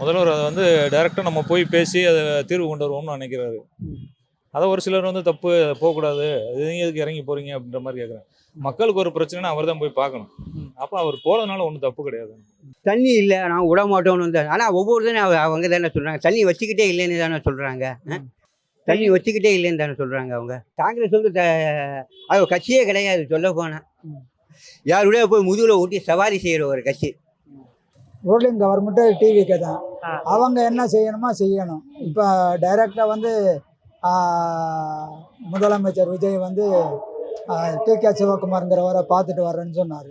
முதல்வர் அதை வந்து டைரெக்டாக நம்ம போய் பேசி அதை தீர்வு கொண்டு வருவோம்னு நினைக்கிறாரு. ம். அதை ஒரு சிலர் வந்து தப்பு போகக்கூடாது, நீங்க எதுக்கு இறங்கி போறீங்க அப்படின்ற மாதிரி கேட்குறேன். மக்களுக்கு ஒரு பிரச்சனைனா அவர் தான் போய் பார்க்கணும். ம். அப்போ அவர் போகிறதுனால ஒன்றும் தப்பு கிடையாது. தண்ணி இல்லை நான் விட மாட்டோம்னு வந்து ஆனால் ஒவ்வொருத்தரும் அவங்க தானே சொல்கிறாங்க. தண்ணி வச்சுக்கிட்டே இல்லைன்னு தானே சொல்கிறாங்க. தண்ணி வச்சுக்கிட்டே இல்லைன்னு தானே சொல்கிறாங்க. அவங்க காங்கிரஸ் வந்து அது கட்சியே கிடையாது சொல்ல போனால். யாருடைய போய் முதுகில் ஊட்டி சவாரி செய்கிற ஒரு கட்சி. ரூலிங் கவர்மெண்ட்டு டிவிக்கு தான். அவங்க என்ன செய்யணுமோ செய்யணும். இப்போ டைரெக்டாக வந்து முதலமைச்சர் விஜய் வந்து டி.கே. சிவகுமாருங்கிறவரை பார்த்துட்டு வர்றேன்னு சொன்னார்.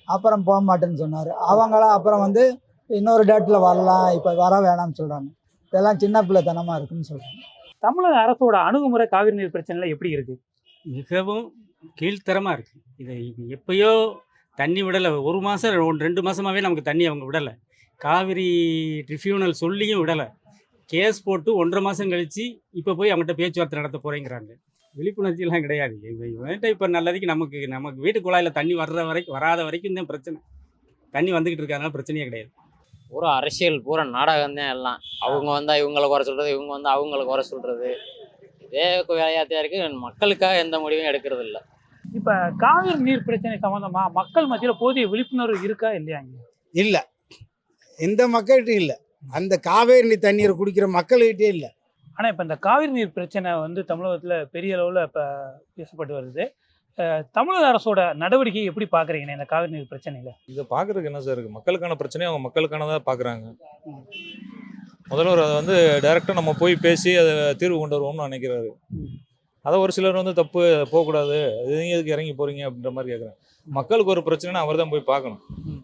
அப்புறம் போக மாட்டேன்னு சொன்னார். அவங்களாம் அப்புறம் வந்து இன்னொரு டேட்டில் வரலாம், இப்போ வர வேணாம்னு சொல்கிறாங்க. இதெல்லாம் சின்ன பிள்ளைத்தனமாக இருக்குன்னு சொல்கிறாங்க. தமிழக அரசோட அணுகுமுறை காவிரி நீர் பிரச்சனைல எப்படி இருக்கு? மிகவும் கீழ்த்தரமாக இருக்குது. இதை எப்பயோ தண்ணி விடலை. 1 மாதம் 2 மாதமாகவே நமக்கு தண்ணி அவங்க விடலை. காவிரி ட்ரிபியூனல் சொல்லியும் விடலை. கேஸ் போட்டு 1.5 மாதம் கழித்து இப்போ போய் அவங்ககிட்ட பேச்சுவார்த்தை நடத்த போகிறேங்கிறாங்க. விழிப்புணர்ச்சியெல்லாம் கிடையாது. இவன்ட்டு இப்போ நல்லதுக்கு நமக்கு வீட்டு குழாயில் தண்ணி வராத வரைக்கும் தான் பிரச்சனை. தண்ணி வந்துக்கிட்டு இருக்காங்க, பிரச்சனையே கிடையாது. பூரா அரசியல், பூரா நாடகம் தான் எல்லாம். அவங்க வந்தால் இவங்களை குறை சொல்கிறது, இவங்க வந்தால் அவங்களை குறை சொல்கிறது, இதே வேலையாத்தையாக இருக்குது. மக்களுக்காக எந்த முடிவும் எடுக்கிறது இல்லை. இப்போ காவிரி நீர் பிரச்சனை சம்மந்தமாக மக்கள் மத்தியில் போதிய விழிப்புணர்வு இருக்கா இல்லையாங்க? இல்லை, எந்த மக்கள்கிட்டையும் இல்லை. அந்த காவேரி தண்ணீரை குடிக்கிற மக்கள்கிட்டே இல்லை. ஆனால் இப்போ இந்த காவிரி நீர் பிரச்சனை வந்து தமிழகத்தில் பெரிய அளவில் இப்போ பேசப்பட்டு வருது. தமிழக அரசோட நடவடிக்கை எப்படி பார்க்குறீங்க இந்த காவிரி நீர் பிரச்சனையில்? இதை பார்க்குறதுக்கு என்ன சார் இருக்குது? மக்களுக்கான பிரச்சனையை அவங்க மக்களுக்கானதாக பார்க்குறாங்க. முதல்வர் அதை வந்து டைரெக்டாக நம்ம போய் பேசி அதை தீர்வு கொண்டு வருவோம்னு நினைக்கிறாரு. அதை ஒரு சிலர் வந்து தப்பு போகக்கூடாது, நீங்க எதுக்கு இறங்கி போறீங்க அப்படின்ற மாதிரி கேட்குறேன். மக்களுக்கு ஒரு பிரச்சனைனா அவர் தான் போய் பார்க்கணும்.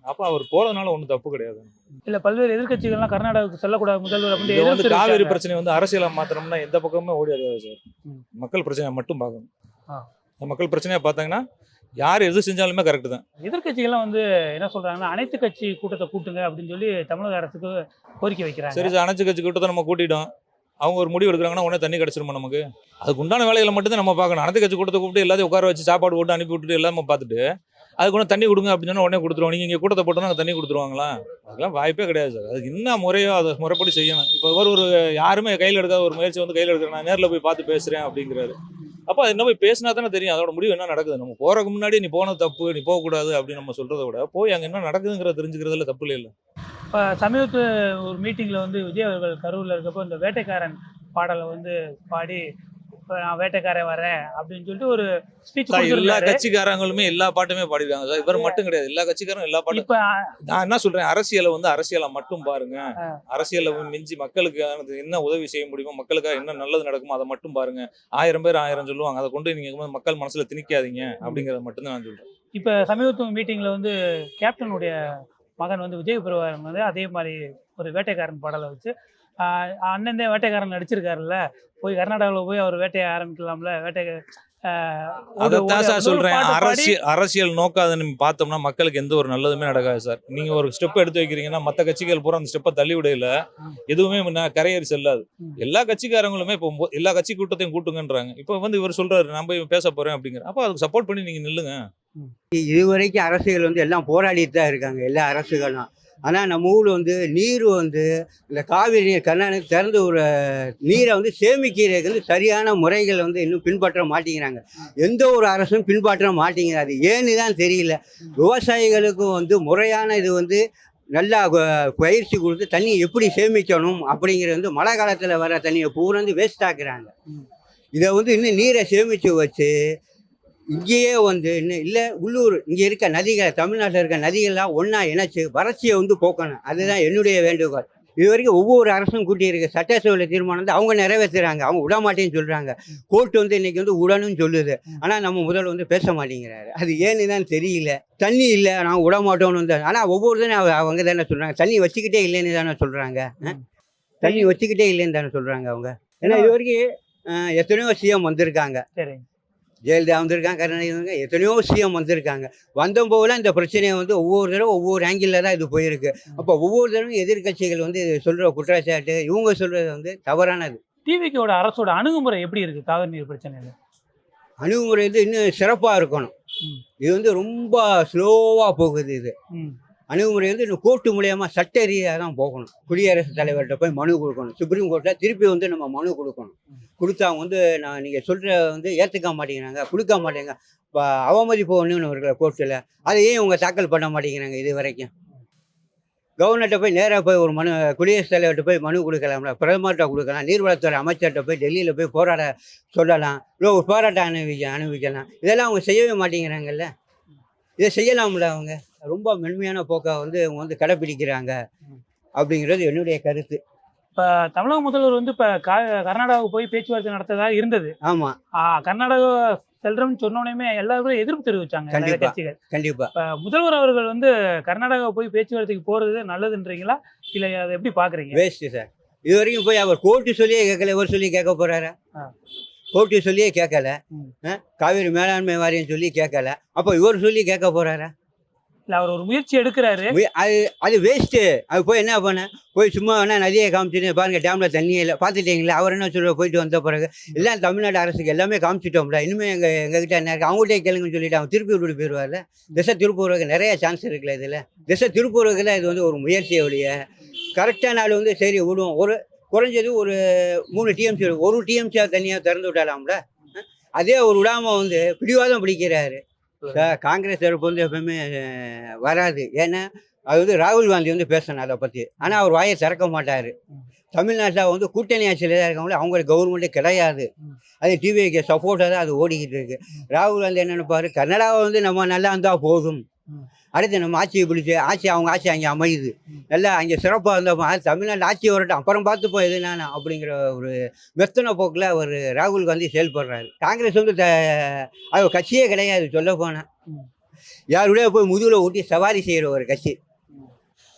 அப்போ அவர் போகிறதுனால ஒன்றும் தப்பு கிடையாது. இல்லை, பல்வேறு எதிர்கட்சிகள்லாம் கர்நாடகாவுக்கு செல்லக்கூடாது முதல்வர் வந்து அப்படின்னு காவிரி பிரச்சனை வந்து அரசியலாக மாத்திரம்னா எந்த பக்கமே ஓடியாது சார். மக்கள் பிரச்சனையை மட்டும் பார்க்கணும். மக்கள் பிரச்சனையை பார்த்தாங்கன்னா யார் எது செஞ்சாலுமே கரெக்டு தான். எதிர்கட்சிகள்லாம் வந்து என்ன சொல்றாங்கன்னா, அனைத்து கட்சி கூட்டத்தை கூட்டுங்க அப்படின்னு சொல்லி தமிழக அரசுக்கு கோரிக்கை வைக்கிறாங்க. சரி சார், அனைத்து கட்சி கூட்டத்தை நம்ம கூட்டிட்டோம், அவங்க ஒரு முடிவு எடுக்கிறாங்கன்னா உடனே தண்ணி கிடச்சிருமா நமக்கு? அதுக்கு உண்டான வேலைகளை மட்டும் தான் நம்ம பார்க்கணும். அனைத்து கட்சி கூட்டத்தை கூப்பிட்டு எல்லாத்தையும் உட்கார வச்சு சாப்பாடு போட்டு அனுப்பி விட்டுட்டு எல்லாமே பார்த்துட்டு அதுக்கு ஒன்று தண்ணி கொடுங்க அப்படின்னு சொன்னால் உடனே கொடுத்துருவோம். நீங்கள் இங்கே கூட்டத்தை போட்டோன்னா தண்ணி கொடுத்துருவாங்களா? அதெல்லாம் வாய்ப்பே கிடையாது சார். அதுக்கு என்ன முறையோ அதை முறைப்படி செய்யணும். இப்போ ஒரு யாருமே கையில் எடுக்காத ஒரு முயற்சி வந்து கையில் எடுக்கிறேன், நான் நேரில் போய் பார்த்து பேசுகிறேன் அப்படிங்கிறாரு. அப்போ அது என்ன போய் பேசினா தானே தெரியும் அதோட முடிவு என்ன நடக்குது. நம்ம போகிறதுக்கு முன்னாடி நீ போனது தப்பு, நீ போகக்கூடாது அப்படின்னு நம்ம சொல்கிறத விட போய் அங்கே என்ன நடக்குதுங்கிறத தெரிஞ்சுக்கிறதுல தப்பு இல்லை. இப்போ சமீபத்தில் ஒரு மீட்டிங்கில் வந்து விஜய் அவர்கள் கரூரில் இருக்கப்போ இந்த வேட்டைக்காரன் பாடலை வந்து பாடி நான் வேட்டைக்காரன் வரேன் அப்படின்னு சொல்லிட்டு ஒரு ஸ்பீச். எல்லா கட்சிக்காரங்களுமே எல்லா பாட்டுமே பாடிருக்காங்க சார். இவர் மட்டும் கிடையாது, எல்லா கட்சிக்காரும் எல்லா பாட்டும். இப்போ நான் என்ன சொல்றேன், அரசியலை வந்து அரசியலை மட்டும் பாருங்க. அரசியலை மிஞ்சி மக்களுக்கு என்ன உதவி செய்ய முடியுமோ, மக்களுக்காக என்ன நல்லது நடக்குமோ அதை மட்டும் பாருங்க. 1000 பேர் 1000 சொல்லுவாங்க, அதை கொண்டு நீங்க மக்கள் மனசுல திணிக்காதீங்க அப்படிங்கறத மட்டும் தான் நான் சொல்றேன். இப்போ சமீபத்து மீட்டிங்ல வந்து கேப்டனுடைய மகன் வந்து விஜய் பிரபாகரன் வந்து அதே மாதிரி ஒரு வேட்டைக்காரன் பாடலை வச்சு அண்ணன் தான் வேட்டைக்காரன் நடிச்சிருக்காருல்ல, போய் கர்நாடகாவில் போய் அவர் வேட்டையை ஆரம்பிக்கலாம்ல, அதைத்தான் சார் சொல்றேன். அரசியல் நோக்காதுன்னு பார்த்தோம்னா மக்களுக்கு எந்த ஒரு நல்லதுமே நடக்காது சார். நீங்க ஒரு ஸ்டெப் எடுத்து வைக்கிறீங்கன்னா மற்ற கட்சிகள் பூரா அந்த ஸ்டெப்பை தள்ளி விடையில எதுவுமே கரையேறி செல்லாது. எல்லா கட்சிக்காரங்களுமே இப்போ எல்லா கட்சி கூட்டத்தையும் கூட்டுங்கன்றாங்க. இப்போ வந்து இவர் சொல்றாரு நான் போய் பேச போறேன் அப்படிங்கிற. அப்போ அதுக்கு சப்போர்ட் பண்ணி நீங்க நில்லுங்க. இதுவரைக்கும் அரசுகள் வந்து எல்லாம் போராடிட்டு தான் இருக்காங்க, எல்லா அரசுகளும். ஆனால் நம்ம ஊரில் வந்து நீர் வந்து இந்த காவிரி நீர் கர்நாடகா திறந்து ஒரு நீரை வந்து சேமிக்கிறதுக்கு வந்து சரியான முறைகள் வந்து இன்னும் பின்பற்ற மாட்டேங்கிறாங்க. எந்த ஒரு அரசும் பின்பற்ற மாட்டேங்கிறாது. ஏன்னு தான் தெரியல. விவசாயிகளுக்கும் வந்து முறையான இது வந்து நல்லா பயிற்சி கொடுத்து தண்ணி எப்படி சேமிக்கணும் அப்படிங்கிறது வந்து மழை காலத்தில் வர தண்ணியை பூரா வந்து வேஸ்ட் ஆக்குறாங்க. இதை வந்து இன்னும் நீரை சேமித்து வச்சு இங்கேயே வந்து இன்னும் இல்லை உள்ளூர் இங்கே இருக்க நதிகளை, தமிழ்நாட்டில் இருக்க நதிகள்லாம் ஒன்றா இணைச்சி வறட்சியை வந்து போக்கணும். அதுதான் என்னுடைய வேண்டுகோள். இது வரைக்கும் ஒவ்வொரு அரசும் கூட்டியிருக்க சட்டசபையில் தீர்மானம் வந்து அவங்க நிறைவேற்றுறாங்க, அவங்க விட மாட்டேன்னு சொல்கிறாங்க. கோர்ட்டு வந்து இன்றைக்கி வந்து உடனும் சொல்லுது. ஆனால் நம்ம முதல்ல வந்து பேச மாட்டேங்கிறாரு. அது ஏன்னு தான் தெரியல. தண்ணி இல்லை நான் விட மாட்டோன்னு வந்து, ஆனால் ஒவ்வொருத்தரும் அவங்க தானே சொல்கிறாங்க. தண்ணி வச்சுக்கிட்டே இல்லைன்னு தானே சொல்கிறாங்க. தண்ணி வச்சுக்கிட்டே இல்லைன்னு தானே சொல்கிறாங்க அவங்க. ஏன்னா இது வரைக்கும் எத்தனையோ சிஎம் வந்திருக்காங்க. சரி, ஜெயலலிதா வந்திருக்காங்க, கருணாநிதி வந்திருக்காங்க, எத்தனையோ சிஎம் வந்திருக்காங்க. வந்தபோதெல்லாம் இந்த பிரச்சனையை வந்து ஒவ்வொரு தடவை ஒவ்வொரு ஆங்கிளில் தான் இது போயிருக்கு. அப்போ ஒவ்வொரு தடவையும் எதிர்கட்சிகள் வந்து சொல்கிற குற்றச்சாட்டு, இவங்க சொல்கிறது வந்து தவறானது. டிவிக்கோட அரசோட அணுகுமுறை எப்படி இருக்குது காவிரி நீர் பிரச்சனையில்? அணுகுமுறை வந்து இன்னும் சிறப்பாக இருக்கணும். இது வந்து ரொம்ப ஸ்லோவாக போகுது இது. அணுகுமுறை வந்து இந்த கோர்ட்டு மூலியமாக சட்ட ரீதியாக தான் போகணும். குடியரசுத் தலைவர்கிட்ட போய் மனு கொடுக்கணும். சுப்ரீம் கோர்ட்டில் திருப்பி வந்து நம்ம மனு கொடுக்கணும். கொடுத்து அவங்க வந்து நீங்கள் சொல்கிற வந்து ஏற்றுக்க மாட்டேங்கிறாங்க, கொடுக்க மாட்டேங்க. இப்போ அவமதிப்பு ஒன்றுன்னு இருக்கிற கோர்ட்டில் அதை ஏன் இவங்க தாக்கல் பண்ண மாட்டேங்கிறாங்க இது வரைக்கும்? கவர்னர்கிட்ட போய் நேராக போய் ஒரு மனு, குடியரசுத் தலைவர்கிட்ட போய் மனு கொடுக்கலாம்ல, பிரதமர்கிட்ட கொடுக்கலாம், நீர்வளத்துறை அமைச்சர்கிட்ட போய் டெல்லியில் போய் போராட சொல்லலாம், இல்லை ஒரு போராட்டம் அனுபவிக்கலாம். இதெல்லாம் அவங்க செய்யவே மாட்டேங்கிறாங்கல்ல. இதை செய்யலாம்ல அவங்க. ரொம்ப மென்மையான போக்கை வந்து அவங்க வந்து கடைப்பிடிக்கிறாங்க அப்படிங்கிறது என்னுடைய கருத்து. இப்போ தமிழக முதல்வர் வந்து இப்போ கர்நாடகாவுக்கு போய் பேச்சுவார்த்தை நடத்ததா இருந்தது. ஆமாம், கர்நாடகா செல்றோம்னு சொன்னோடனே எல்லாருமே எதிர்ப்பு தெரிவிச்சாங்க எல்லா கண்டிப்பா. கட்சிகள். கண்டிப்பாக. இப்போ முதல்வர் அவர்கள் வந்து கர்நாடகா போய் பேச்சுவார்த்தைக்கு போறது நல்லதுன்றீங்களா, இல்லை அதை எப்படி பாக்குறீங்க? Waste sir. இது வரைக்கும் போய் அவர் கோர்ட்டு சொல்லியே கேட்கல, இவர் சொல்லி கேட்க போகிறாரா? ஆ. கோர்ட்டு சொல்லியே கேட்கல. ம். காவேரி மேலாண்மை வாரியம் சொல்லி கேட்கல, அப்போ இவர் சொல்லி கேட்க போகிறாரா? இல்லை, அவர் ஒரு முயற்சி எடுக்கிறாரு. அது அது வேஸ்ட்டு. அது போய் என்ன பண்ண, போய் சும்மா வேணா நதியை காமிச்சிட்டு பாருங்க, டேமில் தண்ணியே இல்லை பார்த்துட்டீங்களா? அவர் என்ன சொல்ல, போயிட்டு வந்த பிறகு எல்லாம் தமிழ்நாடு அரசுக்கு எல்லாமே காமிச்சிட்டோம்ல, இனிமேல் எங்ககிட்ட என்ன இருக்குது, அவங்கள்ட்டே கேளுங்கன்னு சொல்லிட்டு அவன் திருப்பி விட்டுட்டு போயிடுவார்ல. திசை திருப்பூர்வதுக்கு நிறைய சான்ஸ் இருக்குல்ல இதில். திசை திருப்பூர்வதில் இது வந்து ஒரு முயற்சியை ஒழிய கரெக்டாக நாள் வந்து சரி விடுவோம். ஒரு குறைஞ்சது ஒரு 3 டிஎம்சி, ஒரு டிஎம்சியாக தனியாக திறந்து விட்டாலாம்ல. அதே ஒரு விடாமல் வந்து பிடிவாதம் பிடிக்கிறாரு. காங்கிரஸ் தரப்பு வந்து எப்பவுமே வராது. ஏன்னா அது வந்து ராகுல் காந்தி வந்து பேசணும் அதை பற்றி, ஆனால் அவர் வாயை திறக்க மாட்டார். தமிழ்நாட்டில் வந்து கூட்டணி ஆட்சியில் தான் இருக்கவங்களே, அவங்களுக்கு கவர்மெண்ட்டே கிடையாது. அது டிவிக்கு சப்போர்ட்டாக தான் அது ஓடிக்கிட்டு இருக்கு. ராகுல் காந்தி என்ன நினைப்பாரு, கர்நாடகா வந்து நம்ம நல்லா இருந்தால் போதும், அடுத்து நம்ம ஆட்சியை பிடிச்சி அவங்க ஆட்சி அங்கே அமையுது, நல்லா அங்கே சிறப்பாக இருந்தப்போ அது தமிழ்நாடு ஆட்சி வரட்டும், அப்புறம் பார்த்துப்போம் எதுனா அப்படிங்கிற ஒரு மெத்தனை போக்கில் அவர் ராகுல் காந்தி செயல்படுறாரு. காங்கிரஸ் வந்து அது கட்சியே கிடையாது சொல்ல போனால். யாருடைய போய் முதுகில் ஊட்டி சவாரி செய்கிற ஒரு கட்சி.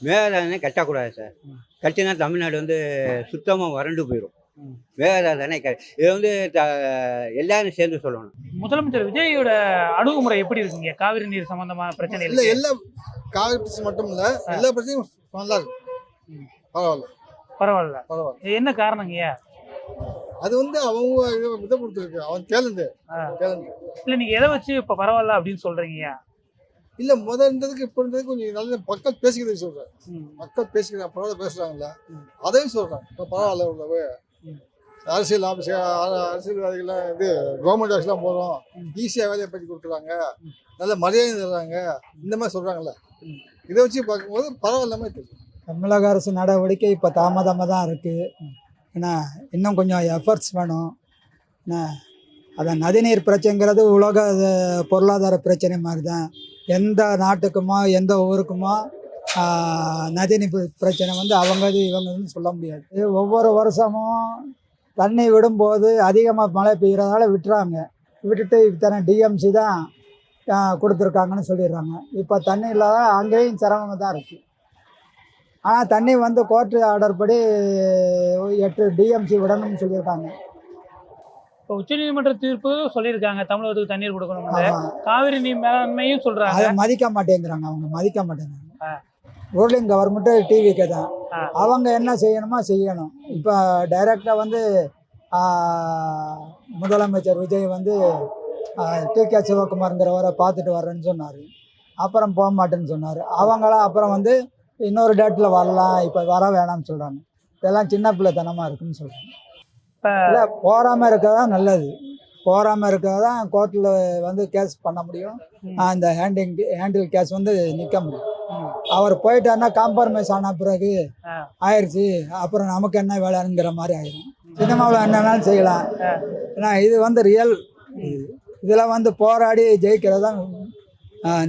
மேகதானே கட்டக்கூடாது சார். கட்டினா தமிழ்நாடு வந்து சுத்தமாக வறண்டு போயிடும். மேகதானே இதை வந்து எல்லாரும் சேர்ந்து சொல்லணும். முதலமைச்சர் விஜயோட அணுகுமுறை எப்படி இருக்குங்க காவிரி நீர் சம்பந்தமான பிரச்சனை? இல்லை, எல்லா காவிரி பிரச்சனை மட்டும் இல்லை, எல்லா பிரச்சனையும் நல்லா இருக்கு. பரவாயில்ல. பரவாயில்ல. என்ன காரணங்க? அது வந்து அவங்க இதை கொடுத்துருக்கு, அவன் கேளுந்து. இல்லை, நீங்க எதை வச்சு இப்போ பரவாயில்ல அப்படின்னு சொல்றீங்க? இல்லை, இருந்ததுக்கு இப்போ இருந்ததுக்கு கொஞ்சம் நல்ல மக்கள் பேசிக்கிறதுக்கு சொல்கிறேன். மக்கள் பேசிக்கிறாங்க, பரவாயில்ல பேசுகிறாங்கல்ல, அதையும் சொல்கிறேன். இப்போ பரவாயில்ல உள்ளவே அரசியல் அரசியல்வாதிகள்லாம் இது கவர்மெண்ட் ஆஃபீஸ்லாம் போகிறோம், ஈஸியாக வேலையை பற்றி கொடுக்குறாங்க, நல்ல மரியாதை தர்றாங்க, இந்த மாதிரி சொல்கிறாங்கல்ல. இதை வச்சு பார்க்கும்போது பரவாயில்லாம தெரியும். தமிழக அரசு நடவடிக்கை இப்போ தாமதமாக தான் இருக்குது. ஏன்னா இன்னும் கொஞ்சம் எஃபர்ட்ஸ் வேணும். ஏன்னா அதான் நதிநீர் பிரச்சனைங்கிறது உலக பொருளாதார பிரச்சனை மாதிரி தான். எந்த நாட்டுக்குமோ எந்த ஊருக்குமோ நதிநீர் பிரச்சனை வந்து அவங்க இவங்கன்னு சொல்ல முடியாது. ஒவ்வொரு வருஷமும் தண்ணி விடும்போது அதிகமாக மழை பெய்கிறதால விட்டுறாங்க. விட்டுட்டு இத்தனை டிஎம்சி தான் கொடுத்துருக்காங்கன்னு சொல்லிடுறாங்க. இப்போ தண்ணி இல்லாத அங்கேயும் சிரமமாக தான் இருக்குது. ஆனால் தண்ணி வந்து கோர்ட்டு ஆர்டர் படி 8 டிஎம்சி விடணும்னு சொல்லியிருக்காங்க. இப்போ உச்சநீதிமன்ற தீர்ப்பு சொல்லியிருக்காங்க தமிழகத்துக்கு தண்ணீர் கொடுக்கணும்னு. ஆமா. காவிரி நீர் மேலாண்மையும் சொல்றாங்க. அதை மதிக்க மாட்டேங்கிறாங்க, அவங்க மதிக்க மாட்டேங்கிறாங்க. ரூலிங் கவர்மெண்ட்டு டிவிக்கு தான். அவங்க என்ன செய்யணுமோ செய்யணும். இப்போ டைரெக்டாக வந்து முதலமைச்சர் விஜய் வந்து டிகே சிவகுமாருங்கிறவரை பார்த்துட்டு வர்றேன்னு சொன்னார். அப்புறம் போக மாட்டேன்னு சொன்னார். அவங்களாம் அப்புறம் வந்து இன்னொரு டேட்டில் வரலாம், இப்போ வர வேணாம்னு சொல்கிறாங்க. இதெல்லாம் சின்ன பிள்ளைத்தனமாக இருக்குன்னு சொல்கிறாங்க. இல்லை, போகாமல் இருக்கிறதா நல்லது. போகாமல் இருக்கிறது தான் கோர்ட்டில் வந்து கேஸ் பண்ண முடியும். அந்த ஹேண்டில் கேஸ் வந்து நிற்க முடியும். அவர் போயிட்டாருன்னா காம்ப்ரமைஸ் ஆன பிறகு ஆயிடுச்சு, அப்புறம் நமக்கு என்ன வேலைங்கிற மாதிரி ஆயிடும். சினிமாவில் என்னன்னாலும் செய்யலாம். ஏன்னா இது வந்து ரியல். இதில் வந்து போராடி ஜெயிக்கிறது தான்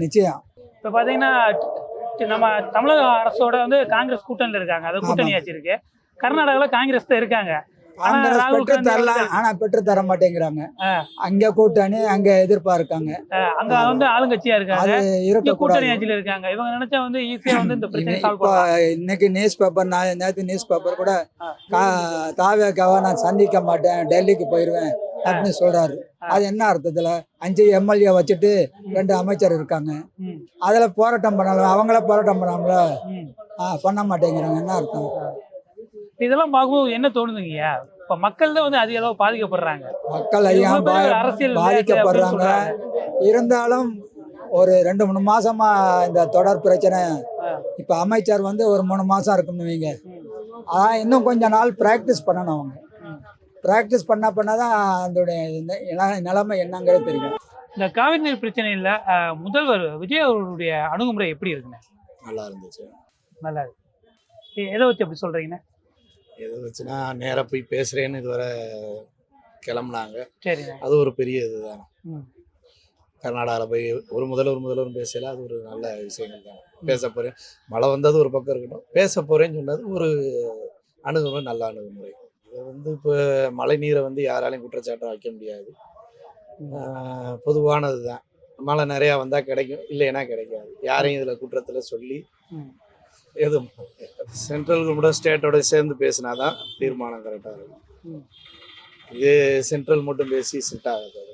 நிச்சயம். இப்போ பார்த்தீங்கன்னா நம்ம தமிழக அரசோட வந்து காங்கிரஸ் கூட்டணியில் இருக்காங்க. அது கூட்டணி ஆட்சி இருக்கு. கர்நாடகாவில் காங்கிரஸ் தான் இருக்காங்க. காங்கிரஸ் பெற்று தரலாம், ஆனா பெற்று தர மாட்டேங்கிறாங்க. அங்க கூட்டணி, அங்க எதிர்ப்பா இருக்காங்க. அங்க வந்து ஆளுங்கட்சியா இருக்காங்க, கூட்டணி ஆட்சியில இருக்காங்க. இவங்க நினைச்சா வந்து ஈஸியா வந்து இந்த பிரச்சனை சால்வ் பண்ணலாம். இன்னைக்கு நியூஸ் பேப்பர், நேற்று நியூஸ் பேப்பர் கூட தாவேக்காவை நான் சந்திக்க மாட்டேன், டெல்லிக்கு போயிடுவேன் அப்படின்னு சொல்றாரு. அது என்ன அர்த்தத்துல? 5 எம்எல்ஏ வச்சுட்டு 2 அமைச்சர் இருக்காங்க. அதுல போராட்டம் பண்ணலாம், அவங்கள போராட்டம் பண்ணாமல பண்ண மாட்டேங்கிறாங்க. என்ன அர்த்தம்? இதெல்லாம் பார்க்கும்போது என்ன தோணுதுங்கய்யா? இப்ப மக்கள் தான் வந்து அதிக அளவு பாதிக்கப்படுறாங்க. மக்கள் அரசியல் பாதிக்கப்படுறாங்க. இருந்தாலும் ஒரு 2-3 மாசமா இந்த தொடர் பிரச்சனை இப்போ அமைச்சர் வந்து ஒரு 3 மாதம் இருக்கும்னு வைங்க. அதான் இன்னும் கொஞ்ச நாள் ப்ராக்டிஸ் பண்ணணும் அவங்க. ப்ராக்டிஸ் பண்ண தான் அதோடைய நிலைமை என்னங்கிறது தெரியும். இந்த காவிரி நீர் பிரச்சனையில் முதல்வர் விஜய் அவர்களுடைய அணுகுமுறை எப்படி இருக்குண்ணே? நல்லா இருந்துச்சு. நல்லா இருக்கு. எதை வச்சு அப்படி சொல்றீங்கண்ணே? எதை வச்சுன்னா நேராக போய் பேசுகிறேன்னு இதுவரை கிளம்புனாங்க. சரிண்ணே. அது ஒரு பெரிய இதுதான். ம். கர்நாடகாவில் போய் ஒரு முதல்வர் பேசல, அது ஒரு நல்ல விஷயங்கள் தான். பேச போகிறேன், மழை வந்தது ஒரு பக்கம் இருக்கட்டும், பேச போகிறேன்னு சொன்னது ஒரு அணுகுமுறை, நல்ல அணுகுமுறை. இது வந்து இப்போ மழை நீரை வந்து யாராலையும் குற்றச்சாட்டை வைக்க முடியாது. பொதுவானது தான். மழை நிறையா வந்தால் கிடைக்கும், இல்லைன்னா கிடைக்காது. யாரையும் இதில் குற்றத்தில் சொல்லி எதுவும் சென்ட்ரல் கூட ஸ்டேட்டோட சேர்ந்து பேசினா தான் தீர்மானம் கரெக்டாக இருக்கும். இது சென்ட்ரல் மட்டும் பேசி செட் ஆகாது.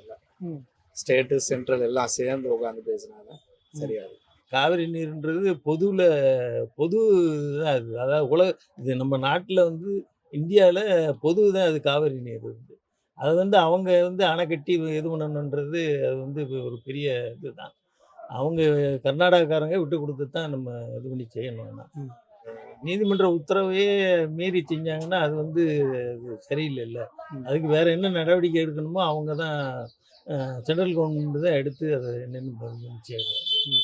ஸ்டேட்டு சென்ட்ரல் எல்லாம் சேர்ந்து உட்காந்து பேசினா தான் சரியாது. காவிரி நீர்ன்றது பொது தான் அது. அதாவது இது நம்ம நாட்டில் வந்து இந்தியாவில் பொது தான் அது காவிரி நீர் வந்து. அதை வந்து அவங்க வந்து அணை கட்டி இது பண்ணணுன்றது அது வந்து ஒரு பெரிய இதுதான். அவங்க கர்நாடகாக்காரங்க விட்டு கொடுத்து தான் நம்ம இது பண்ணி செய்யணும்னா, நீதிமன்ற உத்தரவையே மீறி செஞ்சாங்கன்னா அது வந்து அது சரியில்லைல்ல. அதுக்கு வேற என்ன நடவடிக்கை எடுக்கணுமோ அவங்க தான் சென்ட்ரல் கவர்மெண்ட் தான் எடுத்து அதை என்னென்னு செய்யணும்.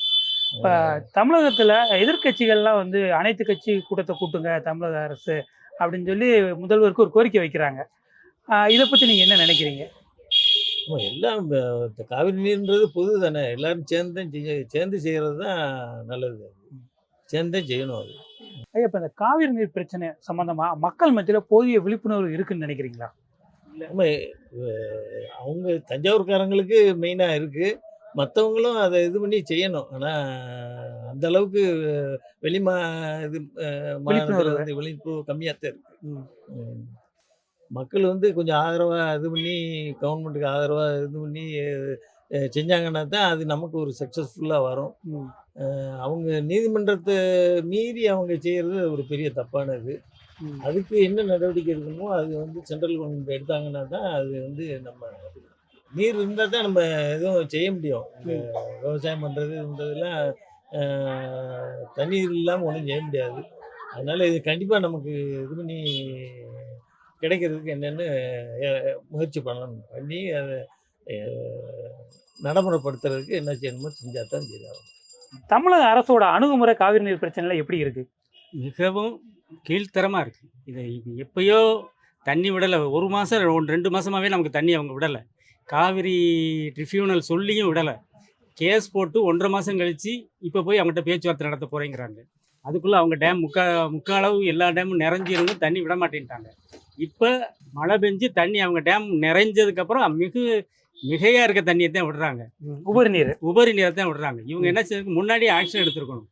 இப்போ தமிழகத்தில் எதிர்க்கட்சிகள்லாம் வந்து அனைத்து கட்சி கூட்டத்தை கூட்டுங்க தமிழக அரசு அப்படின்னு சொல்லி முதல்வருக்கு ஒரு கோரிக்கை வைக்கிறாங்க. இதை பற்றி நீங்கள் என்ன நினைக்கிறீங்க? எல்லாம் இந்த காவிரி நீர்ன்றது பொது தானே, எல்லாரும் சேர்ந்து செய்கிறது தான் நல்லது. சேர்ந்தே செய்யணும் அது. ஐயா, இப்போ இந்த காவிரி நீர் பிரச்சனை சம்மந்தமாக மக்கள் மத்தியில் போதிய விழிப்புணர்வு இருக்குன்னு நினைக்கிறீங்களா? நம்ம அவங்க தஞ்சாவூர்காரங்களுக்கு மெயினாக இருக்குது, மற்றவங்களும் அதை இது பண்ணி செய்யணும். ஆனால் அந்த அளவுக்கு இது மாநிலத்தில் வந்து விழிப்புணர்வு கம்மியாக தான் இருக்குது. மக்கள் வந்து கொஞ்சம் ஆதரவாக இது பண்ணி கவர்மெண்ட்டுக்கு ஆதரவாக இது பண்ணி செஞ்சாங்கன்னா தான் அது நமக்கு ஒரு சக்ஸஸ்ஃபுல்லாக வரும். அவங்க நீதிமன்றத்தை மீறி அவங்க செய்கிறது ஒரு பெரிய தப்பானது. அதுக்கு என்ன நடவடிக்கை எடுக்கணுமோ அது வந்து சென்ட்ரல் கவர்மெண்ட் எடுத்தாங்கன்னா தான் அது வந்து நம்ம நீர் இருந்தால் தான் நம்ம எதுவும் செய்ய முடியும். விவசாயம் பண்ணுறதுன்றதெல்லாம் தண்ணீர் இல்லாமல் ஒன்றும் செய்ய முடியாது. அதனால் இது கண்டிப்பாக நமக்கு இது பண்ணி கிடைக்கிறதுக்கு என்னென்னு முயற்சி பண்ணி அதை நடைமுறைப்படுத்துறதுக்கு என்ன செய்யணுமோ செஞ்சால் தான் செய்யணும். தமிழக அரசோட அணுகுமுறை காவிரி நீர் பிரச்சனையில் எப்படி இருக்குது? மிகவும் கீழ்த்தரமாக இருக்குது. இதை எப்பயோ தண்ணி விடலை, 1 மாதம் 2 மாதமாகவே நமக்கு தண்ணி அவங்க விடலை. காவிரி ட்ரிபியூனல் சொல்லியும் விடலை. கேஸ் போட்டு 1.5 மாதம் கழித்து இப்போ போய் அவங்ககிட்ட பேச்சுவார்த்தை நடத்த போகிறேங்கிறாங்க. அதுக்குள்ளே அவங்க டேம் முக்காளவு எல்லா டேமும் நிறைஞ்சிருந்து தண்ணி விட மாட்டேன்ட்டாங்க. இப்போ மழை பெஞ்சு தண்ணி அவங்க டேம் நிறைஞ்சதுக்கப்புறம் மிகையாக இருக்க தண்ணியை தான் விடுறாங்க. உபரி நீரை தான் விடுறாங்க. இவங்க என்ன செய்யறதுக்கு முன்னாடியே ஆக்ஷன் எடுத்துருக்கணும்.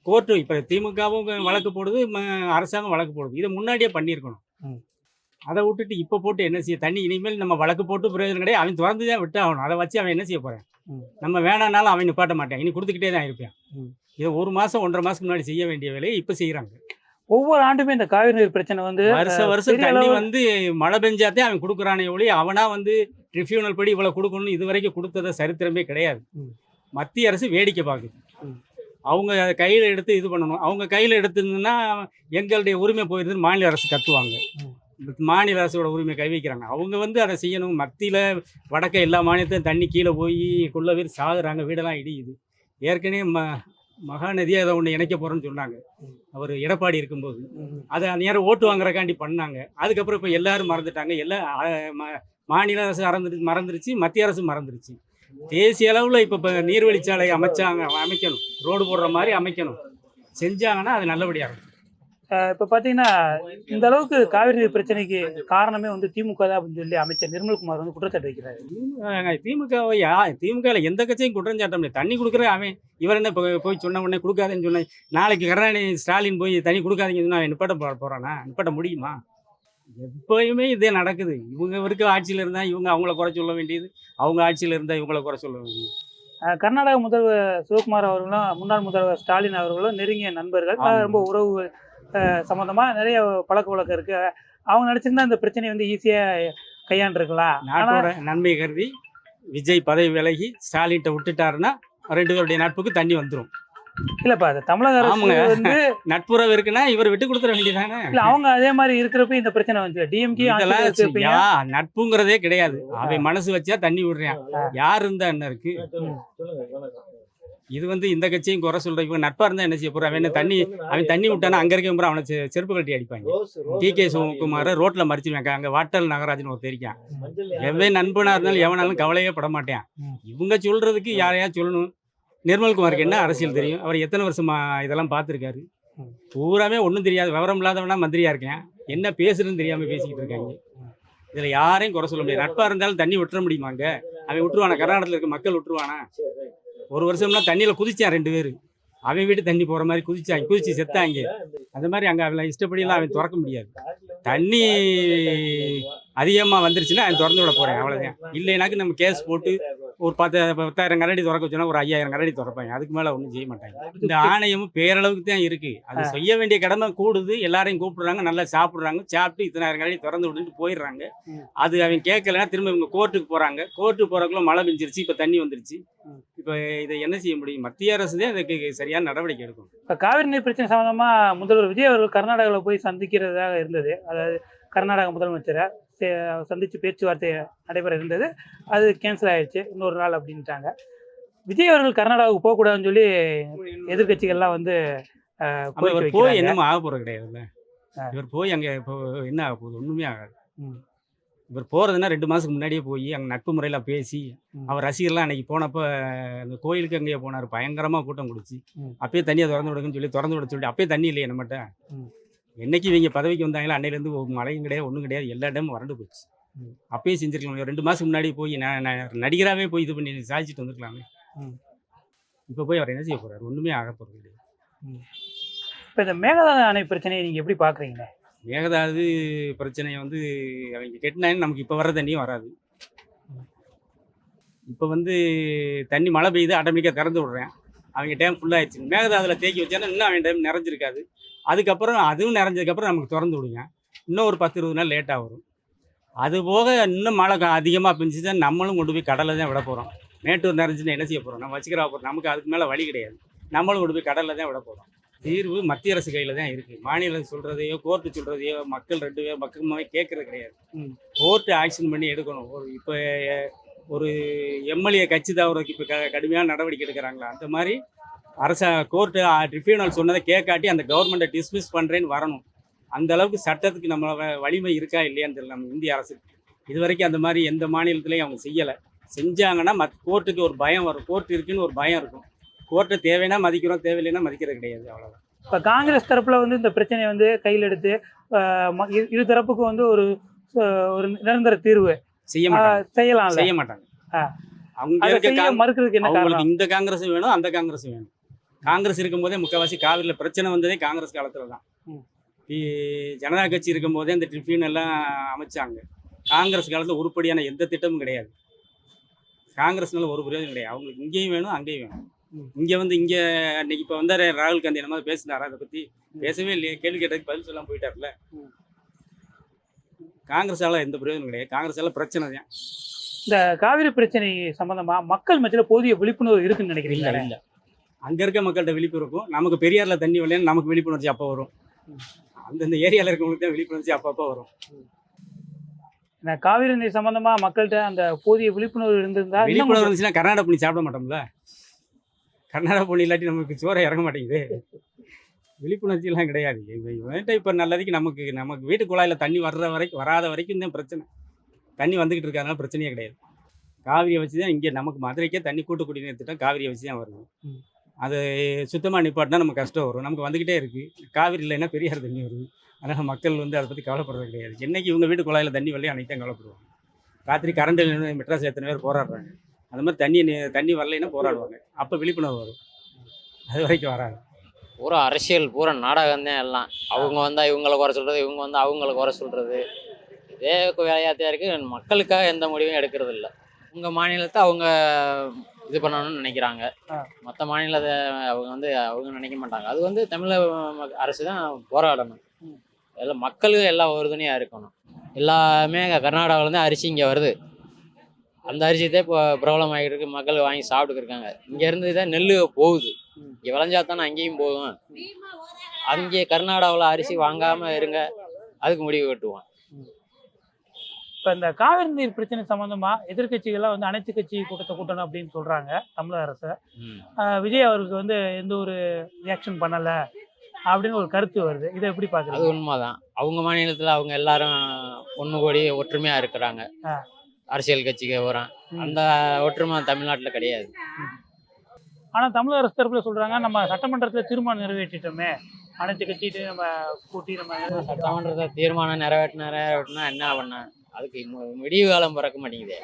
கோர்ட்டு இப்போ திமுகவும் வழக்கு போடுது, அரசாங்கம் வழக்கு போடுது. இதை முன்னாடியே பண்ணியிருக்கணும். அதை விட்டுட்டு இப்போ போட்டு என்ன செய்ய? தண்ணி இனிமேல் நம்ம வழக்கு போட்டு பிரயோஜனம் கிடையாது. அவன் திறந்து தான் விட்டு ஆகணும். அதை வச்சு அவன் என்ன செய்ய போகிறான்? நம்ம வேணானாலும் அவன் நிப்பாட்ட மாட்டான், இனி கொடுத்துக்கிட்டே தான் இருப்பான். இதை 1 மாதம் 1.5 மாதத்துக்கு முன்னாடி செய்ய வேண்டிய வேலையை இப்போ செய்கிறாங்க. ஒவ்வொரு ஆண்டுமே இந்த காவிரி நீர் பிரச்சனை வந்து வருஷம் தண்ணி வந்து மழை பெஞ்சாத்தே அவன் கொடுக்குறானே ஒளி, அவனா வந்து ட்ரிபியூனல் படி இவ்வளோ கொடுக்கணும்னு இது வரைக்கும் கொடுத்தத சரித்திரமே கிடையாது. மத்திய அரசு வேடிக்கை பார்க்குது. அவங்க கையில் எடுத்து இது பண்ணணும். அவங்க கையில் எடுத்துருந்துன்னா எங்களுடைய உரிமை போயிருதுன்னு மாநில அரசு கத்துவாங்க. மாநில அரசோட உரிமை கை வைக்கிறாங்க. அவங்க வந்து அதை செய்யணும். மத்தியில் வடக்க எல்லா மாநிலத்தையும் தண்ணி கீழே போய் கொள்ள பேர் சாகுறாங்க, வீடெல்லாம் இடியுது. ஏற்கனவே மகாநதியாக அதை ஒன்று இணைக்க போகிறோன்னு சொன்னாங்க அவர் எடப்பாடி இருக்கும்போது. அதை நேரம் ஓட்டு வாங்குறக்காண்டி பண்ணாங்க. அதுக்கப்புறம் இப்போ எல்லாரும் மறந்துட்டாங்க. மாநில அரசு மறந்துருச்சு, மத்திய அரசு மறந்துருச்சு. தேசிய அளவில் இப்போ நீர்வழிச்சாலை அமைக்கணும், ரோடு போடுற மாதிரி அமைக்கணும். செஞ்சாங்கன்னா அது நல்லபடியாக இருக்கும். இப்போ பார்த்தீங்கன்னா இந்த அளவுக்கு காவிரி நீர் பிரச்சனைக்கு காரணமே வந்து திமுக தான் அப்படின்னு சொல்லி அமைச்சர் நிர்மல்குமார் வந்து குற்றச்சாட்டு வைக்கிறாரு. திமுகவில் எந்த கட்சியும் குற்றம் சாட்ட முடியாது. தண்ணி கொடுக்குற அவன் இவர் என்ன போய் சொன்ன உடனே கொடுக்காதுன்னு சொன்னேன். நாளைக்கு கருணாநிதி ஸ்டாலின் போய் தண்ணி கொடுக்காதீங்கன்னு அவன் நிப்பாட்ட போகிறானா? நிப்பாட்ட முடியுமா? எப்போயுமே இதே நடக்குது. இவருக்கு ஆட்சியில் இருந்தால் இவங்க அவங்கள குறை சொல்ல வேண்டியது, அவங்க ஆட்சியில் இருந்தால் இவங்கள குறை சொல்ல வேண்டியது. கர்நாடக முதல்வர் சிவகுமார் அவர்களும் முன்னாள் முதல்வர் ஸ்டாலின் அவர்களும் நெருங்கிய நண்பர்கள். ரொம்ப உறவு சம்மந்தமாக நிறைய பழக்க வழக்கம் இருக்குது. அவங்க நினச்சிருந்தா இந்த பிரச்சனையை வந்து ஈஸியாக கையாண்டுருக்கலாம். நாட்டோட நன்மை கருதி விஜய் பதவி விலகி ஸ்டாலின்கிட்ட விட்டுட்டாருன்னா 2 பேருடைய நட்புக்கு தண்ணி வந்துடும். இல்லப்பா அது தமிழக அரசு ஆமாங்க. வந்து நட்புறவு இருக்குன்னா இவர் விட்டு கொடுத்துட வேண்டியதானே. இல்ல அவங்க அதே மாதிரி இருக்கிறப்ப இந்த பிரச்சனை வந்து டிஎம்கே இதெல்லாம் நட்புங்கிறதே கிடையாது. அவன் மனசு வச்சா தண்ணி விடுறான். யார் இருந்தா என்ன இருக்கு. இது வந்து இந்த கட்சியும் குறை சொல்ற இவங்க நட்பா இருந்தா என்ன செய்ய போறான். அவன் தண்ணி விட்டானா அங்க இருக்க அவனை செருப்பு கட்டி அடிப்பாங்க. டிகே சிவகுமார் ரோட்ல மறிச்சிருவாங்க. அங்க வாட்டல் நாகராஜன் ஒரு தெரியும். எவன் நண்பனா இருந்தாலும் எவனாலும் கவலையே பட மாட்டேன். இவங்க சொல்றதுக்கு யாரையா சொல்லணும். நிர்மல்குமாருக்கு என்ன அரசியல் தெரியும். அவர் எத்தனை வருஷமா இதெல்லாம் பார்த்துருக்காரு. பூராமே ஒன்றும் தெரியாது. விவரம் இல்லாதவனா மந்திரியா இருக்கேன். என்ன பேசுறதுன்னு தெரியாம பேசிக்கிட்டு இருக்காங்க. இதுல யாரையும் குறை சொல்ல முடியாது. நட்பா இருந்தாலும் தண்ணி விட்டுற முடியுமாங்க. அவன் விட்டுருவானா? கர்நாடகத்தில் இருக்க மக்கள் விட்டுருவானா? ஒரு வருஷம்லாம் தண்ணியில குதிச்சான் 2 பேர். அவன் வீட்டு தண்ணி போற மாதிரி குதிச்சு செத்தாங்க. அந்த மாதிரி அங்கே அவன் இஷ்டப்படியெல்லாம் அவன் திறக்க முடியாது. தண்ணி அதிகமாக வந்துருச்சுன்னா அவன் திறந்து விட போறேன், அவ்வளோதான். இல்லைனாக்கு நம்ம கேஸ் போட்டு ஒரு 10,000 கரடி திறக்க வச்சோன்னா ஒரு 5,000 கரடி திறப்பாங்க. அதுக்கு மேலே ஒன்றும் செய்ய மாட்டாங்க. இந்த ஆணையமும் பேரளவுக்கு தான் இருக்கு. அது செய்ய வேண்டிய கடமை கூடுது. எல்லாரையும் கூப்பிடுறாங்க, நல்லா சாப்பிட்றாங்க. சாப்பிட்டு 10,000 கரடி திறந்து விட்டுட்டு போயிடுறாங்க. அது அவன் கேட்கலன்னா திரும்ப இவங்க கோர்ட்டுக்கு போறாங்க. கோர்ட்டுக்கு போறதுக்குள்ள மழை பெஞ்சிருச்சு, இப்போ தண்ணி வந்துருச்சு. இப்போ இதை என்ன செய்ய முடியும்? மத்திய அரசு தான் இதுக்கு சரியான நடவடிக்கை எடுக்கும். இப்போ காவிரி நீர் பிரச்சனை சம்பந்தமா முதல்வர் விஜய் அவர்கள் கர்நாடகாவில் போய் சந்திக்கிறதாக இருந்தது. அதாவது கர்நாடக முதலமைச்சரை சந்தித்து பேச்சுவார்த்தை நடைபெற இருந்தது. அது கேன்சல் ஆயிடுச்சு, இன்னொரு நாள் அப்படின்ட்டாங்க. விஜய் அவர்கள் கர்நாடகாவுக்கு போகக்கூடாதுன்னு சொல்லி எதிர்கட்சிகள்லாம் வந்து போய் என்னமோ ஆக போகிறது கிடையாதுல்ல. இவர் போய் அங்கே இப்போ என்ன ஆக போகுது? ஒன்றுமே ஆகாது. இவர் போகிறதுனா 2 மாதத்துக்கு முன்னாடியே போய் அங்கே நட்பு முறையில் பேசி, அவர் ரசிகர்லாம் அன்றைக்கி போனப்போ அந்த கோயிலுக்கு அங்கேயே போனார். பயங்கரமாக கூட்டம் கொடுச்சு. அப்பயே தண்ணியை திறந்து விடுங்கன்னு சொல்லி திறந்து விட சொல்லி அப்பயே தண்ணி இல்லையே நம்மகிட்ட. என்னைக்கு இவங்க பதவிக்கு வந்தாங்களோ அன்னையிலேருந்து மழையும் கிடையாது, ஒன்றும் கிடையாது. எல்லா இடமும் வறண்டு போச்சு. அப்பயே செஞ்சுருக்கலாம். 2 மாதத்துக்கு முன்னாடி போய் நடிகராகவே போய் இது பண்ணி சாதிச்சுட்டு வந்துருக்கலாமே. இப்போ போய் அவர் என்ன செய்ய போகிறார்? ஒன்றுமே ஆக போகிறது கிடையாது. இப்போ இந்த மேகதாது அணை பிரச்சனையை நீங்கள் எப்படி பார்க்குறீங்க? மேகதாது பிரச்சனையை வந்து அவங்க கெட்டினாலும் நமக்கு இப்போ வர தண்ணியும் வராது. இப்போ வந்து தண்ணி மழை பெய்யுது, ஆட்டோமேட்டிக்காக திறந்து விடுறேன். அவங்க டைம் ஃபுல்லாகிடுச்சு. மேகதாதுல தேக்கி வச்சாலும் இன்னும் அவன் டைம் நிறைஞ்சிருக்காது. அதுக்கப்புறம் அதுவும் நிறைஞ்சதுக்கப்புறம் நமக்கு திறந்து விடுங்க. இன்னும் ஒரு 10-20 நாள் லேட்டாக வரும். அது போக இன்னும் மழை அதிகமாக பெஞ்சுச்சா நம்மளும் கொண்டு போய் கடலில் தான் விட போகிறோம். மேட்டூர் நிறைஞ்சுன்னு என்ன செய்ய போகிறோம்? நம்ம வச்சுக்கிறா போகிறோம். நமக்கு அதுக்கு மேலே வழி கிடையாது. நம்மளும் கொண்டு போய் கடலில் தான் விட போகிறோம். தீர்வு மத்திய அரசு கையில் தான் இருக்குது. மாநிலம் சொல்கிறதையோ கோர்ட்டு சொல்கிறதையோ மக்கள் 2 பேர் பக்கமாகவே கேட்குறது கிடையாது. கோர்ட்டு ஆக்ஷன் பண்ணி எடுக்கணும். இப்போ ஒரு எம்எல்ஏ கட்சி தவறுக்கு இப்போ கடுமையான நடவடிக்கை எடுக்கிறாங்களா, அந்த மாதிரி கோர்ட்டு ட்ரிபியூனல் சொன்னதை கேட்காட்டி அந்த கவர்மெண்ட்டை டிஸ்மிஸ் பண்ணுறேன்னு வரணும். அந்த அளவுக்கு சட்டத்துக்கு நம்ம வலிமை இருக்கா இல்லையான்னு தெரியல நம்ம இந்திய அரசு. இது வரைக்கும் அந்த மாதிரி எந்த மாநிலத்திலையும் அவங்க செய்யலை. செஞ்சாங்கன்னா கோர்ட்டுக்கு ஒரு பயம் வரும். கோர்ட் இருக்குன்னு ஒரு பயம் இருக்கும். கோர்ட்டை தேவைன்னா மதிக்கிறோம், தேவையில்லைன்னா மதிக்கிறது கிடையாது. அவ்வளோதான். இப்போ காங்கிரஸ் தரப்பில் வந்து இந்த பிரச்சனையை வந்து கையில் எடுத்து இரு தரப்புக்கும் வந்து ஒரு நிரந்தர தீர்வு செய்ய மாட்டாங்க. அவங்க மறுக்கிறதுக்கு என்ன காரணம்? இந்த காங்கிரஸும் வேணும், அந்த காங்கிரஸும் வேணும். காங்கிரஸ் இருக்கும்போதே முக்கால்வாசி காவிரியில் பிரச்சனை வந்ததே காங்கிரஸ் காலத்தில் தான். ஜனதா கட்சி இருக்கும்போதே இந்த ட்ரிபியூனல்லாம் அமைச்சாங்க. காங்கிரஸ் காலத்தில் உருப்படியான எந்த திட்டமும் கிடையாது. காங்கிரஸ்னால ஒரு பிரயோஜனம் கிடையாது. அவங்களுக்கு இங்கேயும் வேணும், அங்கேயும் வேணும். இங்கே வந்து இங்கே அன்னைக்கு இப்போ வந்தார் ராகுல் காந்தி என்ன மாதிரி பேசினாரா? அதை பற்றி பேசவே இல்லையே. கேள்வி கேட்டதுக்கு பதில் சொல்லாமல் போயிட்டார்ல. காங்கிரஸால் எந்த பிரயோஜனம் கிடையாது. காங்கிரஸால் பிரச்சனை தான். இந்த காவிரி பிரச்சனை சம்பந்தமாக மக்கள் மத்தியில் போதிய விழிப்புணர்வு இருக்குன்னு நினைக்கிறீங்களா? இல்லை, அங்கே இருக்க மக்கள்கிட்ட விழிப்புணர்வும் நமக்கு பெரியாரில் தண்ணி வரலன்னு நமக்கு விழிப்புணர்ச்சி அப்போ வரும். அந்தந்த ஏரியாவில் இருக்கவங்களுக்கு தான் விழிப்புணர்ச்சி அப்பப்போ வரும். இந்த காவிரி நீர் சம்பந்தமாக மக்கள்கிட்ட அந்த போதிய விழிப்புணர்வு இருந்திருந்தா, விழிப்புணர்வு இருந்துச்சுன்னா கர்நாடக பண்ணி சாப்பிட மாட்டோம்ல. கர்நாடக பண்ணி இல்லாட்டி நமக்கு சோறை இறங்க மாட்டேங்குது. விழிப்புணர்ச்சியெல்லாம் கிடையாது. இப்போ நல்லதுக்கு நமக்கு வீட்டு குழாயில் தண்ணி வராத வரைக்கும் தான் பிரச்சனை. தண்ணி வந்துக்கிட்டு இருக்காதனால பிரச்சனையே கிடையாது. காவிரியை வச்சு தான் இங்கே நமக்கு மதுரைக்கே தண்ணி கூட்டு குடிநீர் திட்டம் காவிரியை வச்சு தான் வருது. அது சுத்தமாக நிப்பாட்டினா நமக்கு கஷ்டம் வரும். நமக்கு வந்துக்கிட்டே இருக்குது. காவிரி இல்லைன்னா பெரியார் தண்ணி வருது. அதனால் மக்கள் வந்து அதை பற்றி கவலைப்படுறது கிடையாது. என்னைக்கு இவங்க வீட்டு குழாயில் தண்ணி வரலையே அன்றைக்கி தான் கவலைப்படுவாங்க. ராத்திரி கரண்ட் மெட்ராஸில் எத்தனை பேர் போராடுறாங்க. அந்த மாதிரி தண்ணி வரலைன்னா போராடுவாங்க. அப்போ விழிப்புணர்வு வரும். அது வரைக்கும் வராது. பூரா அரசியல், பூரா நாடகம் தான் எல்லாம். அவங்க வந்தால் இவங்களை குறை சொல்கிறது, இவங்க வந்து அவங்களை குறை சொல்கிறது. இதே வேலையாத்தையாக இருக்குது. மக்களுக்காக எந்த முடிவும் எடுக்கிறது இல்லை. உங்கள் மாநிலத்தை அவங்க இது பண்ணணும்னு நினைக்கிறாங்க. மற்ற மாநிலத்தை அவங்க நினைக்க மாட்டாங்க. அது வந்து தமிழக அரசு தான் போராடணும். எல்லாம் மக்களுக்கு எல்லாம் உறுதுணையாக இருக்கணும். எல்லாமே கர்நாடகாவிலேருந்து அரிசி இங்கே வருது. அந்த அரிசி தான் இப்போ பிரபலம் ஆகிட்டு இருக்கு, மக்கள் வாங்கி சாப்பிட்டுக்கு இருக்காங்க. இங்கேருந்து தான் நெல் போகுது, இங்கே விளைஞ்சா தானே அங்கேயும் போகும். அங்கே கர்நாடகாவில் அரிசி வாங்காமல் இருங்க, அதுக்கு முடிவு கட்டுவோம். இப்போ இந்த காவிரி நீர் பிரச்சனை சம்மந்தமா எதிர்க்கட்சிகள்லாம் வந்து அனைத்து கட்சி கூட்டத்தை கூட்டணும் அப்படின்னு சொல்றாங்க தமிழக அரசு. விஜய் அவருக்கு வந்து எந்த ஒரு ரியாக்ஷன் பண்ணலை அப்படின்னு ஒரு கருத்து வருது. இதை எப்படி அது பார்க்குறீங்க? உண்மைதான். அவங்க மாநிலத்தில் அவங்க எல்லாரும் ஒன்று கூடி ஒற்றுமையாக இருக்கிறாங்க. அரசியல் கட்சிக்கு வரான், அந்த ஒற்றுமை தமிழ்நாட்டில் கிடையாது. ஆனால் தமிழக அரசு தரப்புல சொல்றாங்க, நம்ம சட்டமன்றத்தில் தீர்மானம் நிறைவேற்றிட்டோமே, அனைத்து கட்சிட்டு நம்ம கூட்டி நம்ம சட்டமன்றத்தை தீர்மானம் நிறைவேற்றினா என்ன பண்ண, அதுக்கு விடிவு காலம் பிறக்க மாட்டேங்குது.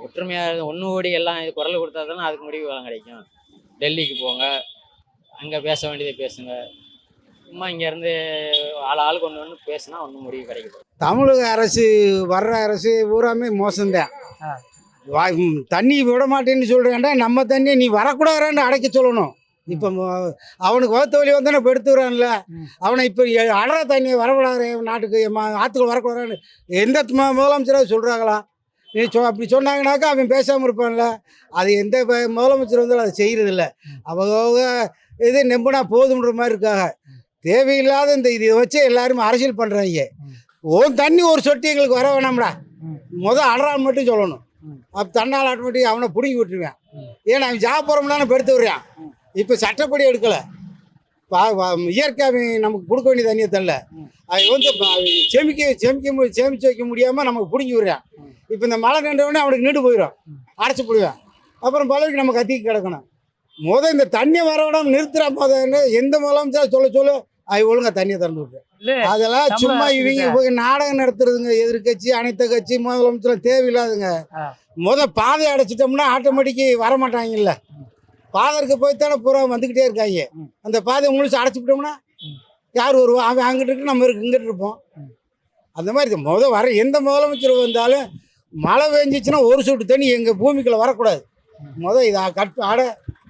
ஒற்றுமையாக ஒன்று கூடி எல்லாம் இது குரல் கொடுத்தா தானே அதுக்கு முடிவு காலம் கிடைக்கும். டெல்லிக்கு போங்க, அங்கே பேச வேண்டியதை பேசுங்க. சும்மா இங்கேருந்து ஆளுக்கு ஒன்று பேசுனா ஒன்றும் முடிவு கிடைக்குது. தமிழக அரசு வர்ற அரசு பூராமே மோசம்தான். தண்ணி விட மாட்டேன்னு சொல்கிறேன்டா, நம்ம தண்ணியை நீ வரக்கூடாதுன்னு அடைக்க சொல்லணும். இப்போ அவனுக்கு வகுத்த வழி வந்தானே இப்போ எடுத்துக்கிறான்ல, அவனை இப்போ அடற தண்ணியை வரக்கூடாது நாட்டுக்கு ஆற்றுக்குள்ள வரக்கூடாதுன்னு எந்த முதலமைச்சராக சொல்கிறாங்களா? நீ அப்படி சொன்னாங்கனாக்கா அவன் பேசாமல் இருப்பான்ல. அது எந்த முதலமைச்சர் வந்து அதை செய்கிறதில்ல. அவங்க இது நம்பினா போதுன்ற மாதிரி இருக்காங்க. தேவையில்லாத இந்த இதை வச்சு எல்லாருமே அரசியல் பண்ணுறாங்க. தண்ணி ஒரு சொட்டு எங்களுக்கு வர வேணாம்டா, அடறான்னு மட்டும் சொல்லணும். அப்போ தன்னால் ஆட்டோமேட்டிக் அவனை பிடுங்கி விட்டுருவேன். ஏன்னா அவன் சாப்பிட்றோம்னால எடுத்து விடுறான். இப்போ சட்டப்படி எடுக்கலை, இயற்கை நமக்கு கொடுக்க வேண்டிய தண்ணியை தரல. அது வந்து சேமிச்சு வைக்க முடியாமல் நமக்கு பிடுங்கி விடுறான். இப்போ இந்த மழை நின்றவொடனே அவனுக்கு நீண்டு போயிடும், அடைச்சி போடுவேன். அப்புறம் பலருக்கு நம்ம கத்திக்கு கிடக்கணும். இந்த தண்ணியை வர விடாமல் நிறுத்துற எந்த முதலமைச்சா சொல்ல அது ஒழுங்கா தண்ணியை திறந்து விட்டுரு. அதெல்லாம் சும்மா இவங்க நாடகம் நடத்துறதுங்க. எதிர்கட்சி அனைத்து கட்சி முதலமைச்சர் தேவையில்லாதுங்க. பாதை அடைச்சிட்டோம்னா ஆட்டோமேட்டிக்கு வரமாட்டாங்கல்ல. பாதருக்கு போய்த்தானே பூரா வந்துக்கிட்டே இருக்காங்க. அந்த பாதையை முழுசு அடைச்சிக்கிட்டோம்னா யார் வருவோம்? அவன் அங்கிட்டு இருக்கு, நம்ம இங்கிட்டு இருப்போம். அந்த மாதிரி வர எந்த முதலமைச்சர் வந்தாலும் மழை பெஞ்சிச்சுன்னா ஒரு சொட்டு தண்ணி எங்கள் பூமிக்குள்ளே வரக்கூடாது. இதை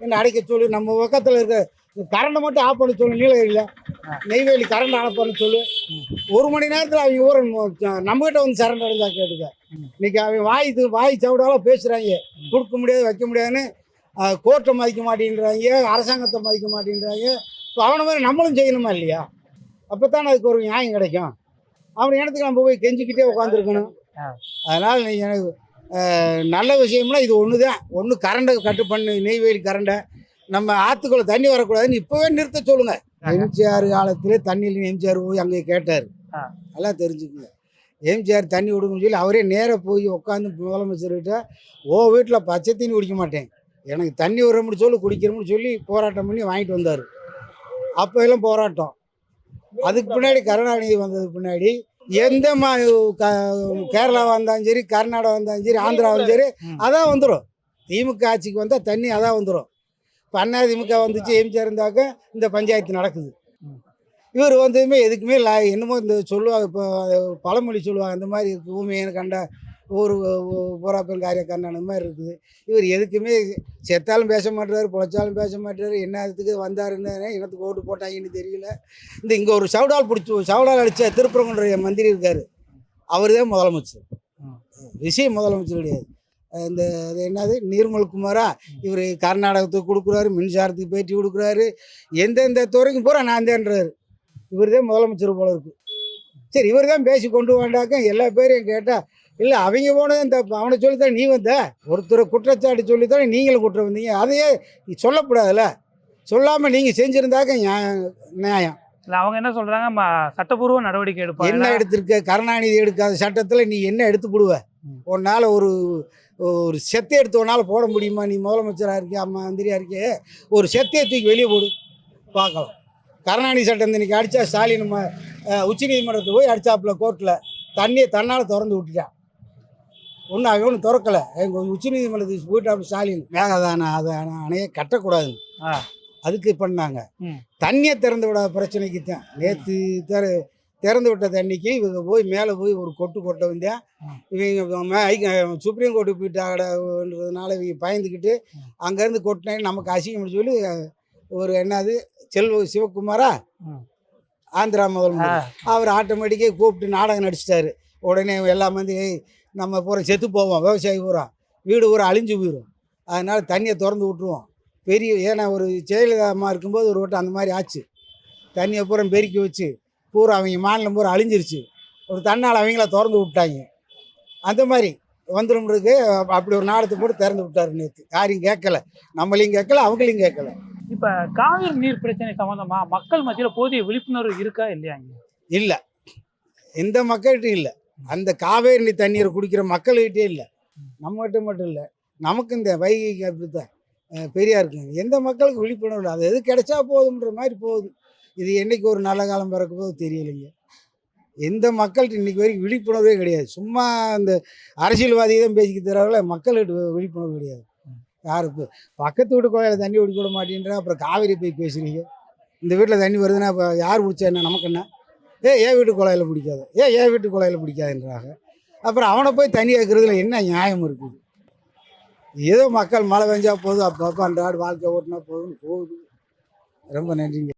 என்ன அடைக்க சொல்லி நம்ம பக்கத்தில் இருக்க கரண்டை மட்டும் ஆஃப் பண்ண சொல்லு. நீலகிரியில் நெய்வேலி கரண்ட் ஆஃப் பண்ண சொல்லு. 1 மணி நேரத்தில் அவங்க ஊரன் நம்மகிட்ட வந்து சரண்ட் அடைஞ்சா கேட்டுக்க. இன்னைக்கு அவன் வாய் சவுடாலும் பேசுகிறாங்க. கொடுக்க முடியாது, வைக்க முடியாதுன்னு. கோர்ட்டை மதிக்க மாட்டேங்கிறாங்க, அரசாங்கத்தை மதிக்க மாட்டேங்கிறாங்க. இப்போ அவனை மாதிரி நம்மளும் செய்யணுமா இல்லையா? அப்போ தானே அதுக்கு ஒரு நியாயம் கிடைக்கும். அவன் இடத்துக்கு நம்ம போய் கெஞ்சிக்கிட்டே உட்காந்துருக்கணும். அதனால் நீங்கள் எனக்கு நல்ல விஷயம்னா இது ஒன்று தான். ஒன்று கரண்டை கட்டு பண்ணு, நெய்வேலி கரண்டை நம்ம ஆற்றுக்குள்ளே தண்ணி வரக்கூடாதுன்னு இப்போவே நிறுத்த சொல்லுங்கள். எம்ஜிஆர் காலத்தில் தண்ணியில் எம்ஜிஆர் போய் அங்கே கேட்டார். எல்லாம் தெரிஞ்சுக்குங்க. எம்ஜிஆர் தண்ணி கொடுக்கணும்னு சொல்லி அவரே நேராக போய் உட்காந்து முதலமைச்சர்கிட்ட வீட்டில் பச்சை தண்ணி குடிக்க மாட்டேன், எனக்கு தண்ணி வரமுடின்னு சொல்லி குடிக்கிறோம்னு சொல்லி போராட்டம் பண்ணி வாங்கிட்டு வந்தார். அப்போ எல்லாம் போராட்டம். அதுக்கு பின்னாடி கருணாநிதி வந்ததுக்கு பின்னாடி எந்த கேரளா வந்தாலும் சரி, கர்நாடகா வந்தாலும் சரி, ஆந்திரா வந்தாலும் சரி, அதான் வந்துடும். திமுக ஆட்சிக்கு வந்தால் தண்ணி அதான் வந்துடும். இப்போ அண்ணா திமுக வந்துச்சு, எம்ஜிஆர் இருந்தாக்க இந்த பஞ்சாயத்து நடக்குது. இவர் வந்ததுமே எதுக்குமே என்னமோ இந்த சொல்லுவாங்க, இப்போ பழமொழி சொல்லுவாங்க, அந்த மாதிரி இருக்குது. ஊமையை கண்ட ஒரு போராப்பன் காரிய கண்ணான மாதிரி இருக்குது. இவர் எதுக்குமே செத்தாலும் பேச மாட்டார், பொழைச்சாலும் பேச மாட்டார். என்னத்துக்கு வந்தாருன்னு இனத்துக்கு ஓட்டு போட்டாங்கன்னு தெரியல. இங்கே ஒரு சவுடால் அடித்த திருப்பரங்குன்ற மந்திரி இருக்கார், அவர் தான் முதலமைச்சர். விஷயம் முதலமைச்சர் கிடையாது. இந்த என்னது நிர்மல்குமாரா, இவர் கர்நாடகத்துக்கு கொடுக்குறாரு, மின்சாரத்துக்கு பேட்டி கொடுக்குறாரு, எந்தெந்த துறைக்கும் பூரா நான் தேன்றாரு. இவர் தான் முதலமைச்சர் போல இருக்கு. சரி, இவர் தான் பேசி கொண்டு வேண்டாக்க எல்லா பேரையும் கேட்டால் இல்லை அவங்க போனது தப்பு, அவனை சொல்லித்தான் நீ வந்த, ஒருத்தர் குற்றச்சாட்டு சொல்லித்தானே நீங்களும் குற்றம் வந்தீங்க. அதையே சொல்லக்கூடாதுல்ல. சொல்லாமல் நீங்கள் செஞ்சுருந்தாக்க நியாயம் இல்லை. அவங்க என்ன சொல்கிறாங்க, சட்டப்பூர்வ நடவடிக்கை எடுப்பாங்க. என்ன எடுத்திருக்க? கருணாநிதி எடுக்காத சட்டத்தில் நீ என்ன எடுத்து போடுவ? உன்னால் ஒரு செத்தை எடுத்து உன்னால் போட முடியுமா? நீ முதலமைச்சராக இருக்கியா, மந்திரியாக இருக்கிய, ஒரு செத்தையை தூக்கி வெளியே போடு பார்க்கலாம். கருணாநிதி சட்டம் இன்னைக்கு அடித்தா ஸ்டாலின் உச்சநீதிமன்றத்தை போய் அடித்தாப்புல கோர்ட்டில் தண்ணியை தன்னால் திறந்து விட்டுட்டான். ஒன்றும் அவன் ஒன்றும் திறக்கலை. எங்கள் உச்சநீதிமன்றத்துக்கு போயிட்டாப்புல ஸ்டாலின் மேகதான அணையை கட்டக்கூடாதுன்னு அதுக்கு பண்ணாங்க. தண்ணியை திறந்து விடாத பிரச்சனைக்கு தான் நேற்று திறந்து விட்ட தண்ணிக்கு இவங்க போய் மேலே போய் ஒரு கொட்ட வந்தேன். இவங்க சுப்ரீம் கோர்ட்டுக்கு போயிட்டாங்கன்றதுனால இவங்க பயந்துக்கிட்டு அங்கேருந்து கொட்டினாங்க. நமக்கு அசிங்கம் சொல்லி ஒரு என்னது சிவகுமாரா, ஆந்திரா முதலமைச்சர், அவர் ஆட்டோமேட்டிக்காக கூப்பிட்டு நாடகம் நடிச்சிட்டாரு. உடனே எல்லா மந்திரி நம்ம பூரா செத்து போவோம், விவசாயி பூரா வீடு பூரா அழிஞ்சு போயிடும். அதனால் தண்ணியை திறந்து விட்ருவோம். ஏன்னா ஒரு ஜெயலலிதா அம்மா இருக்கும்போது ஒரு வட்டம் அந்த மாதிரி ஆச்சு. தண்ணியை பூரா பெருக்கி வச்சு பூரா அவங்க மாநிலம் பூரா அழிஞ்சிருச்சு. ஒரு தன்னால் அவங்கள திறந்து விட்டாங்க. அந்த மாதிரி வந்துடும்ருக்கு. அப்படி ஒரு நாடத்தை போட்டு திறந்து விட்டாரு நேற்று. யாரையும் கேட்கல, நம்மளையும் கேட்கல, அவங்களையும் கேட்கல. இப்போ காவிரி நீர் பிரச்சனை சம்மந்தமா மக்கள் மத்தியில் போதிய விழிப்புணர்வு இருக்கா இல்லையாங்க? இல்லை, எந்த மக்கள்கிட்டையும் இல்லை. அந்த காவேரி தண்ணீரை குடிக்கிற மக்கள்கிட்டே இல்லை. நம்மகிட்ட மட்டும் இல்லை, நமக்கு இந்த வைகைக்கு அப்படித்தான், பெரியாருக்கு எந்த மக்களுக்கு விழிப்புணர்வு இல்லை. அது எது கிடைச்சா போதுன்ற மாதிரி போகுது. இது என்னைக்கு ஒரு நல்ல காலம் பிறக்க போது தெரியலைங்க. எந்த மக்கள்கிட்ட இன்னைக்கு வரைக்கும் விழிப்புணர்வே கிடையாது. சும்மா அந்த அரசியல்வாதி தான் பேசிக்க தரவில்ல, மக்கள்கிட்ட விழிப்புணர்வு கிடையாது. யாரு இப்போ பக்கத்து வீட்டு கோயிலில் தண்ணி குடிக்க விட மாட்டேன்ற, அப்புறம் காவேரி போய் பேசுகிறீங்க. இந்த வீட்டில் தண்ணி வருதுன்னா இப்போ யார் பிடிச்சா என்ன, நமக்கு என்ன? என் வீட்டு குழாயில் பிடிக்காது, என் வீட்டு குழாயில் பிடிக்காதுன்றாங்க. அப்புறம் அவனை போய் தண்ணி வைக்கிறதுல என்ன நியாயம் இருக்குது? ஏதோ மக்கள் மழை பெஞ்சா போதும், அப்பப்போ அன்றாடு வாழ்க்கை ஓட்டினா போதும்னு போகுது. ரொம்ப நன்றிங்க.